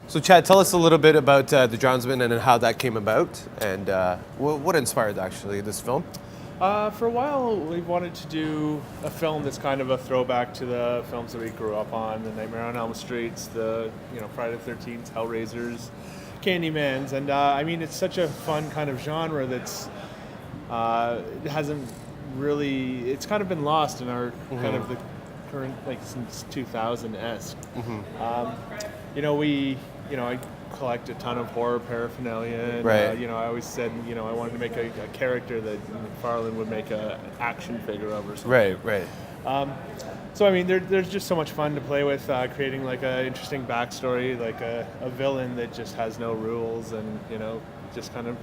So Chad, tell us a little bit about the Drownsman and how that came about, and what inspired actually this film. For a while, we've wanted to do a film that's kind of a throwback to the films that we grew up on: the Nightmare on Elm Streets, the Friday the 13th, Hellraisers, Candymans, and I mean it's such a fun kind of genre that's it hasn't really, it's kind of been lost in our kind of the current, like, since 2000-esque. I collect a ton of horror paraphernalia, and Right. I always said I wanted to make a character that McFarlane would make an action figure of or something. Right. So I mean, there's just so much fun to play with, creating like an interesting backstory, like a villain that just has no rules, and just kind of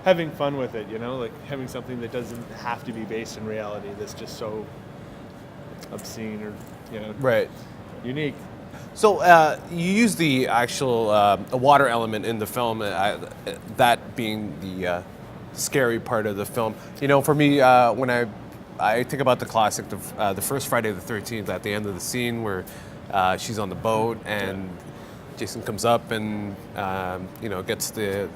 having fun with it. Like having something that doesn't have to be based in reality, that's just so obscene or Right. unique. So you use the actual water element in the film, that being the scary part of the film. For me, when I think about the classic, the first Friday the 13th, at the end of the scene where she's on the boat and Jason comes up and gets the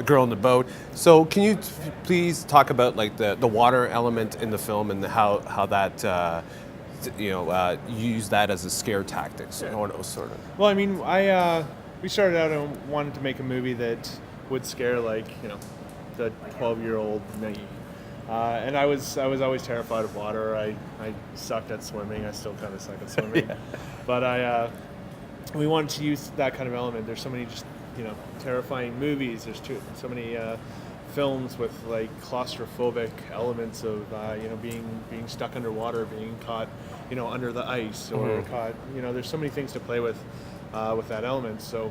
girl in the boat. So can you please talk about like the water element in the film and how that you use that as a scare tactic, sort of. Well, I mean, we started out and wanted to make a movie that would scare the 12-year-old me. And I was always terrified of water. I sucked at swimming. I still kind of suck at swimming. Yeah. But we wanted to use that kind of element. There's so many just terrifying movies. There's so many films with like claustrophobic elements of being stuck underwater, being caught under the ice, or caught there's so many things to play with that element. So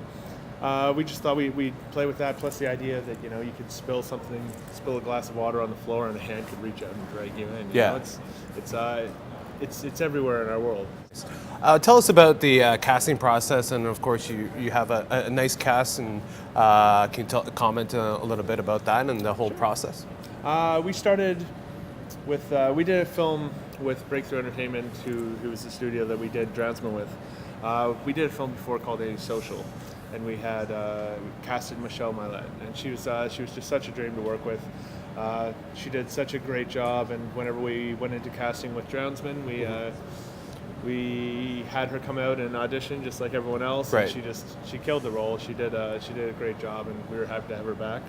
we just thought we'd play with that, plus the idea that you could spill a glass of water on the floor and a hand could reach out and drag you in. It's everywhere in our world. Tell us about the casting process, and of course you have a nice cast, and can you comment a little bit about that and the whole process? We started with, we did a film with Breakthrough Entertainment, who was the studio that we did Drownsman with. We did a film before called Social, and we had casted Michelle Milet, and she was just such a dream to work with. She did such a great job, and whenever we went into casting with Drownsman, we had her come out and audition just like everyone else. Right. And she killed the role. She did a great job, and we were happy to have her back.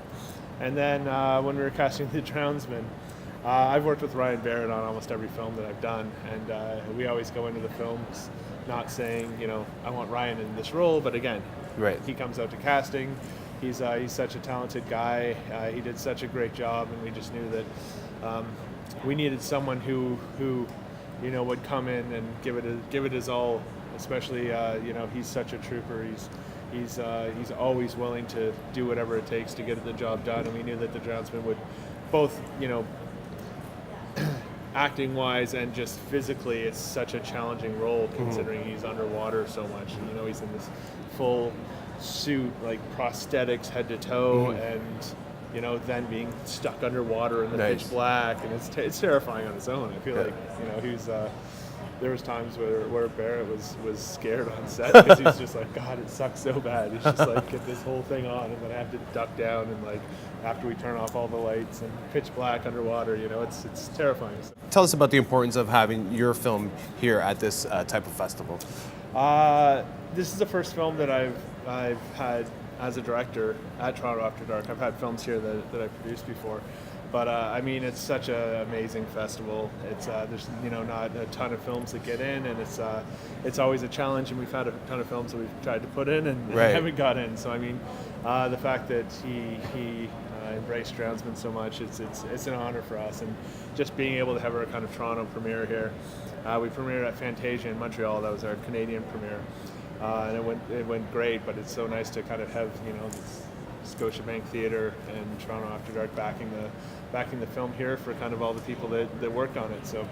And then when we were casting the Drownsman, I've worked with Ryan Barrett on almost every film that I've done, and we always go into the films not saying I want Ryan in this role, but again, Right. he comes out to casting. He's such a talented guy. He did such a great job, and we just knew that we needed someone who would come in and give it his all. Especially he's such a trooper. He's always willing to do whatever it takes to get the job done. And we knew that the Drownsman would both acting wise and just physically, it's such a challenging role considering he's underwater so much. And, he's in this full suit, like prosthetics head to toe, and then being stuck underwater in the pitch black, and it's terrifying on its own. I feel like he's there was times where Barrett was scared on set because he's just like, God, it sucks so bad. It's just like, get this whole thing on, and then I have to duck down, and like after we turn off all the lights and pitch black underwater, it's terrifying. Tell us about the importance of having your film here at this type of festival. This is the first film that I've had as a director at Toronto After Dark. I've had films here that I've produced before, but I mean, it's such an amazing festival. It's there's not a ton of films that get in, and it's always a challenge. And we've had a ton of films that we've tried to put in and haven't got in. So I mean, the fact that he embraced Drownsman so much, it's an honor for us, and just being able to have our kind of Toronto premiere here. We premiered at Fantasia in Montreal. That was our Canadian premiere. And it went great, but it's so nice to kind of have this Scotiabank Theatre and Toronto After Dark backing the film here for kind of all the people that worked on it. So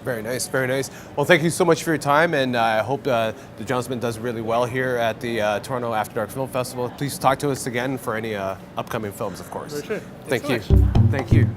very nice, very nice. Well, thank you so much for your time, and I hope the Drownsman does really well here at the Toronto After Dark Film Festival. Please talk to us again for any upcoming films, of course. For sure. Thank you. Thank you.